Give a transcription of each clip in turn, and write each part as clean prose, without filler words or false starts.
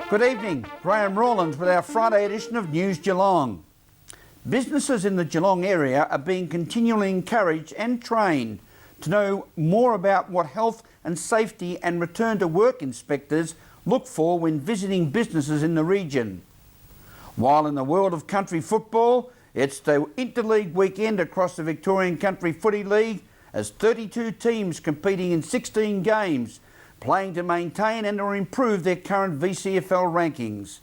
Good evening, Graham Rawlins with our Friday edition of News Geelong. Businesses in the Geelong area are being continually encouraged and trained to know more about what health and safety and return to work inspectors look for when visiting businesses in the region. While in the world of country football, it's the interleague weekend across the Victorian Country Footy League as 32 teams competing in 16 games, playing to maintain and or improve their current VCFL rankings.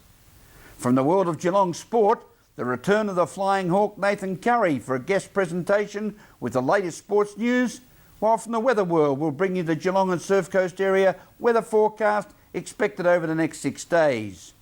From the world of Geelong sport, the return of the Flying Hawk Nathan Curry for a guest presentation with the latest sports news, while from the weather world we'll bring you the Geelong and Surf Coast area weather forecast expected over the next 6 days.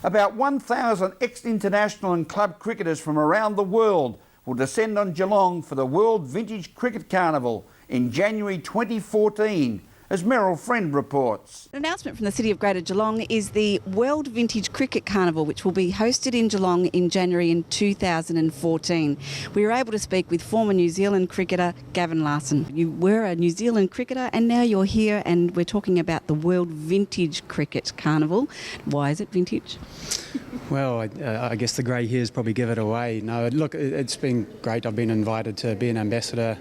About 1,000 ex-international and club cricketers from around the world will descend on Geelong for the World Vintage Cricket Carnival in January 2014, as Meryl Friend reports. An announcement from the City of Greater Geelong is the World Vintage Cricket Carnival, which will be hosted in Geelong in January in 2014. We were able to speak with former New Zealand cricketer Gavin Larson. You were a New Zealand cricketer and now you're here and we're talking about the World Vintage Cricket Carnival. Why is it vintage? Well, I guess the grey hairs probably give it away. No, look, it's been great. I've been invited to be an ambassador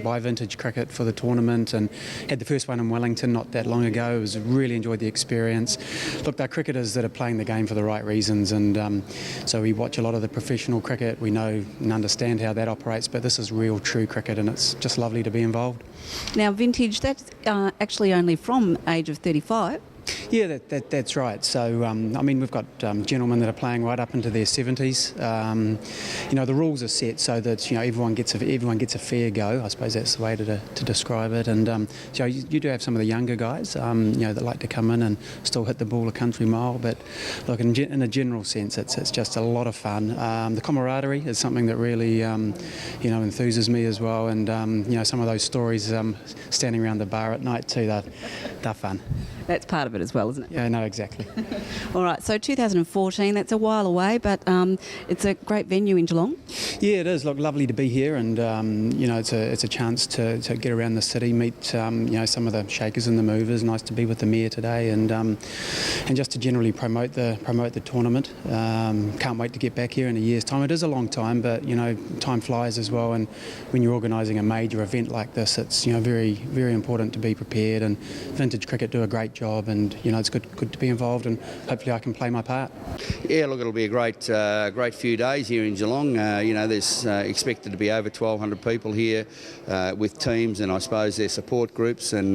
by Vintage Cricket for the tournament and had the first one in Wellington not that long ago. Really enjoyed the experience. Look, they're cricketers that are playing the game for the right reasons, and so we watch a lot of the professional cricket. We know and understand how that operates, but this is real, true cricket, and it's just lovely to be involved. Now, vintage, that's actually only from age of 35. Yeah, that's right. So, I mean, we've got gentlemen that are playing right up into their 70s. You know, the rules are set so that, you know, everyone gets a fair go. I suppose that's the way to describe it. And so you do have some of the younger guys, you know, that like to come in and still hit the ball a country mile. But look, in a general sense, it's just a lot of fun. The camaraderie is something that really, you know, enthuses me as well. And you know, some of those stories standing around the bar at night too, they're fun. That's part of it as well, isn't it? Yeah, no, exactly. All right, so 2014, that's a while away, but it's a great venue in Geelong. Yeah, it is. Look, lovely to be here, and you know, it's a chance to get around the city, meet you know, some of the shakers and the movers. Nice to be with the mayor today, and just to generally promote the tournament. Can't wait to get back here in a year's time. It is a long time, but you know, time flies as well. And when you're organising a major event like this, it's, you know, very, very important to be prepared. And Vintage Cricket do a great job, and you know, it's good to be involved, and hopefully I can play my part. Yeah, look, it'll be a great few days here in Geelong. You know, there's expected to be over 1,200 people here with teams and I suppose their support groups, and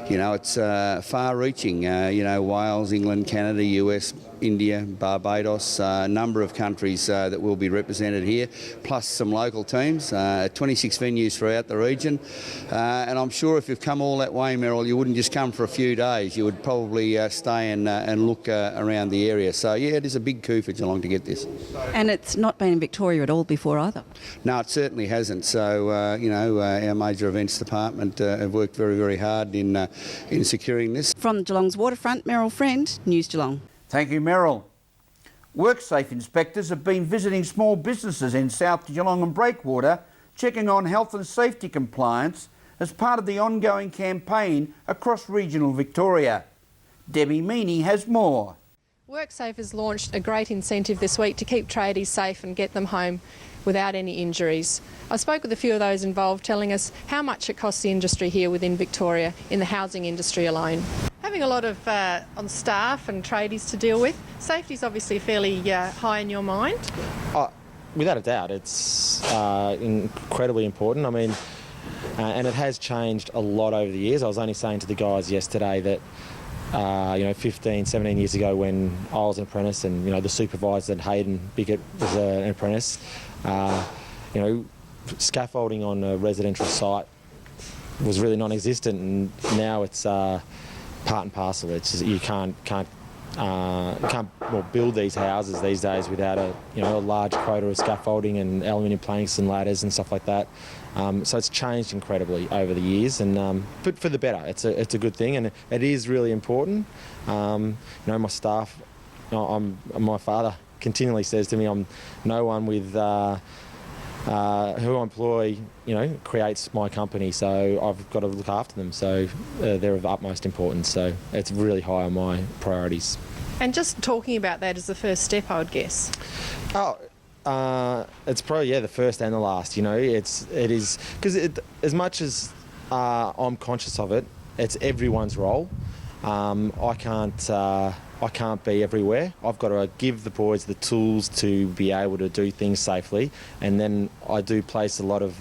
you know, it's far-reaching. You know, Wales, England, Canada, US, India, Barbados, a number of countries that will be represented here, plus some local teams, 26 venues throughout the region. And I'm sure if you've come all that way, Meryl, you wouldn't just come for a few days. You would probably stay and look around the area. So yeah, it is a big coup for Geelong to get this. And it's not been in Victoria at all before either. No, it certainly hasn't. So you know, our major events department have worked very, very hard in securing this. From Geelong's waterfront, Meryl Friend, News Geelong. Thank you, Meryl. WorkSafe inspectors have been visiting small businesses in South Geelong and Breakwater, checking on health and safety compliance as part of the ongoing campaign across regional Victoria. Debbie Meaney has more. WorkSafe has launched a great incentive this week to keep tradies safe and get them home without any injuries. I spoke with a few of those involved, telling us how much it costs the industry here within Victoria in the housing industry alone. Having a lot of on staff and tradies to deal with, safety's obviously fairly high in your mind. Without a doubt, it's incredibly important. I mean, and it has changed a lot over the years. I was only saying to the guys yesterday that you know, 15, 17 years ago when I was an apprentice and, you know, the supervisor at Hayden Bickett was an apprentice, you know, scaffolding on a residential site was really non-existent, and now it's part and parcel. It's just, you can't build these houses these days without a large quota of scaffolding and aluminium planks and ladders and stuff like that. So it's changed incredibly over the years, and but for the better. It's a good thing, and it is really important. You know, my staff, my father continually says to me, I'm no one with who I employ, creates my company, so I've got to look after them. So they're of utmost importance. So it's really high on my priorities. And just talking about that is the first step, I would guess. It's probably the first and the last. It is because as much as I'm conscious of it, it's everyone's role. I can't be everywhere. I've got to give the boys the tools to be able to do things safely, and then I do place a lot of,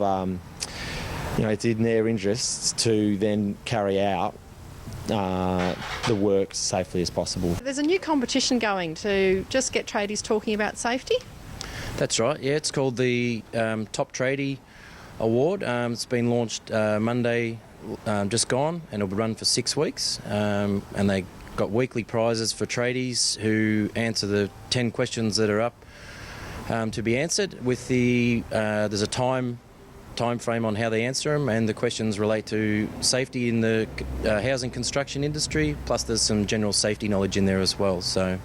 it's in their interests to then carry out the work safely as possible. There's a new competition going to just get tradies talking about safety. That's right, yeah, it's called the Top Tradie Award. It's been launched Monday just gone, and it'll be run for 6 weeks, and they got weekly prizes for tradies who answer the 10 questions that are up to be answered. With there's a time frame on how they answer them, and the questions relate to safety in the housing construction industry, plus there's some general safety knowledge in there as well. So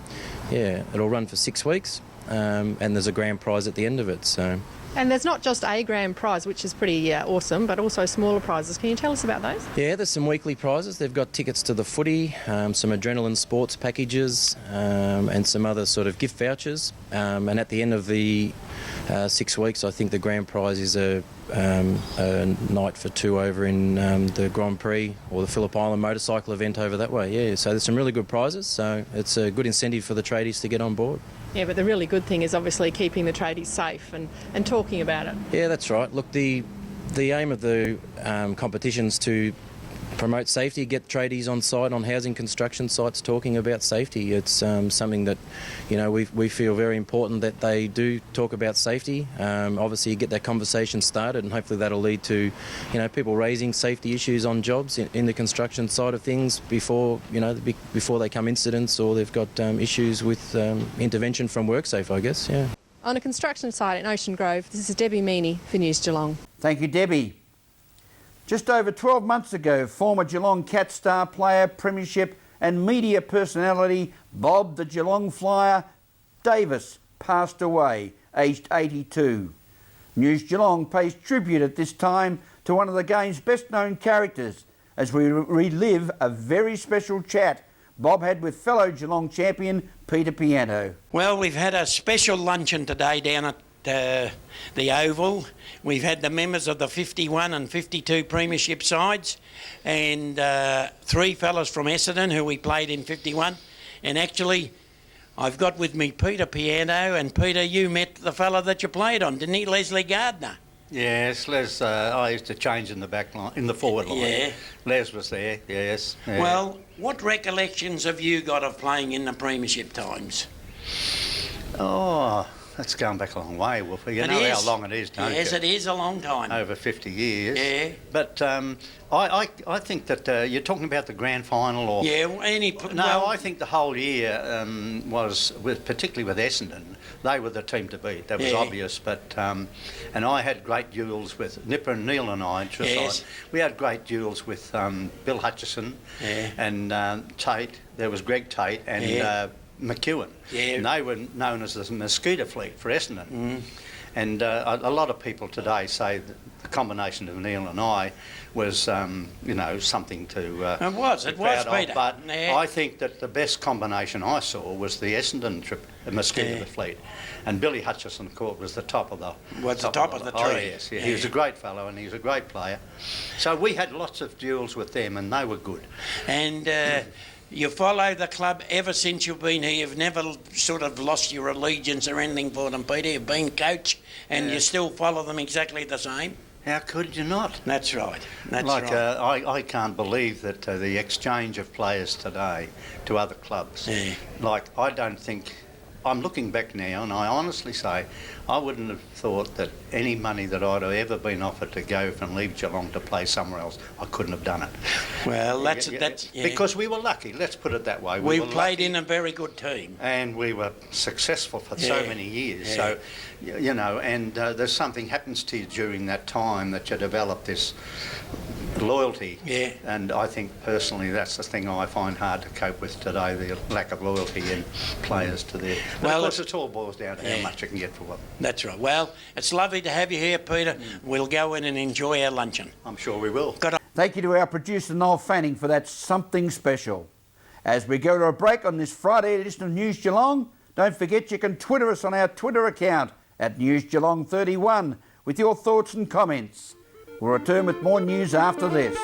yeah, it'll run for 6 weeks, and there's a grand prize at the end of it. So. And there's not just a grand prize, which is pretty awesome, but also smaller prizes. Can you tell us about those? Yeah, there's some weekly prizes. They've got tickets to the footy, some adrenaline sports packages, and some other sort of gift vouchers. And at the end of the 6 weeks, I think the grand prize is a night for two over in the Grand Prix or the Phillip Island motorcycle event over that way. Yeah, so there's some really good prizes. So it's a good incentive for the tradies to get on board. Yeah, but the really good thing is obviously keeping the tradies safe and talking about it. Yeah, that's right. Look, the aim of the competition's to promote safety, get tradies on site on housing construction sites talking about safety. It's something that, we feel very important that they do talk about safety. Obviously, you get that conversation started, and hopefully that'll lead to, people raising safety issues on jobs in the construction side of things before they come incidents or they've got issues with intervention from WorkSafe, I guess. Yeah. On a construction site in Ocean Grove, this is Debbie Meaney for News Geelong. Thank you, Debbie. Just over 12 months ago, former Geelong Cat star player, premiership and media personality Bob the Geelong Flyer Davis passed away, aged 82. News Geelong pays tribute at this time to one of the game's best-known characters as we relive a very special chat Bob had with fellow Geelong champion Pt1. Well, we've had a special luncheon today down at the Oval. We've had the members of the 51 and 52 premiership sides and 3 fellas from Essendon who we played in 51. And actually, I've got with me Peter Piano, and Peter, you met the fella that you played on, didn't he, Leslie Gardner? Yes, Les, I used to change in the back line, in the forward line. Yeah. Les was there, yes. Yeah. Well, what recollections have you got of playing in the premiership times? Oh, that's going back a long way, Wolfie. You know how long it is, don't you? Yes, it is a long time. Over 50 years. Yeah. But I think that you're talking about the grand final or... Yeah, I think the whole year was, particularly with Essendon, they were the team to beat. That was obvious. But and I had great duels with Nipper and Neil and I. Yes. We had great duels with Bill Hutchison and Tate. There was Greg Tate and... McEwen. Yeah. And they were known as the Mosquito Fleet for Essendon. Mm. And a lot of people today say that the combination of Neil and I was, something to it was Peter. But I think that the best combination I saw was the Essendon trip, the Mosquito Fleet. And Billy Hutchison, of course, was the top of the... Was the top of the tree. Oh, yes. Yeah. He was a great fellow and he was a great player. So we had lots of duels with them and they were good. And... you follow the club ever since you've been here. You've never sort of lost your allegiance or anything for them, Peter. You've been coach and you still follow them exactly the same. How could you not? That's right. I can't believe that the exchange of players today to other clubs. Yeah. I don't think... I'm looking back now and I honestly say I wouldn't have thought that any money that I'd have ever been offered to go and leave Geelong to play somewhere else, I couldn't have done it. Well, that's because we were lucky, let's put it that way. We played in a very good team. And we were successful for so many years. So, and there's something happens to you during that time that you develop this loyalty. Yeah. And I think personally that's the thing I find hard to cope with today, the lack of loyalty in players to their... Well, of course it all boils down to how much you can get for them. That's right. Well, it's lovely to have you here, Peter. We'll go in and enjoy our luncheon. I'm sure we will. Thank you to our producer Noel Fanning for that something special. As we go to a break on this Friday edition of News Geelong, don't forget you can Twitter us on our Twitter account at NewsGeelong31 with your thoughts and comments. We'll return with more news after this.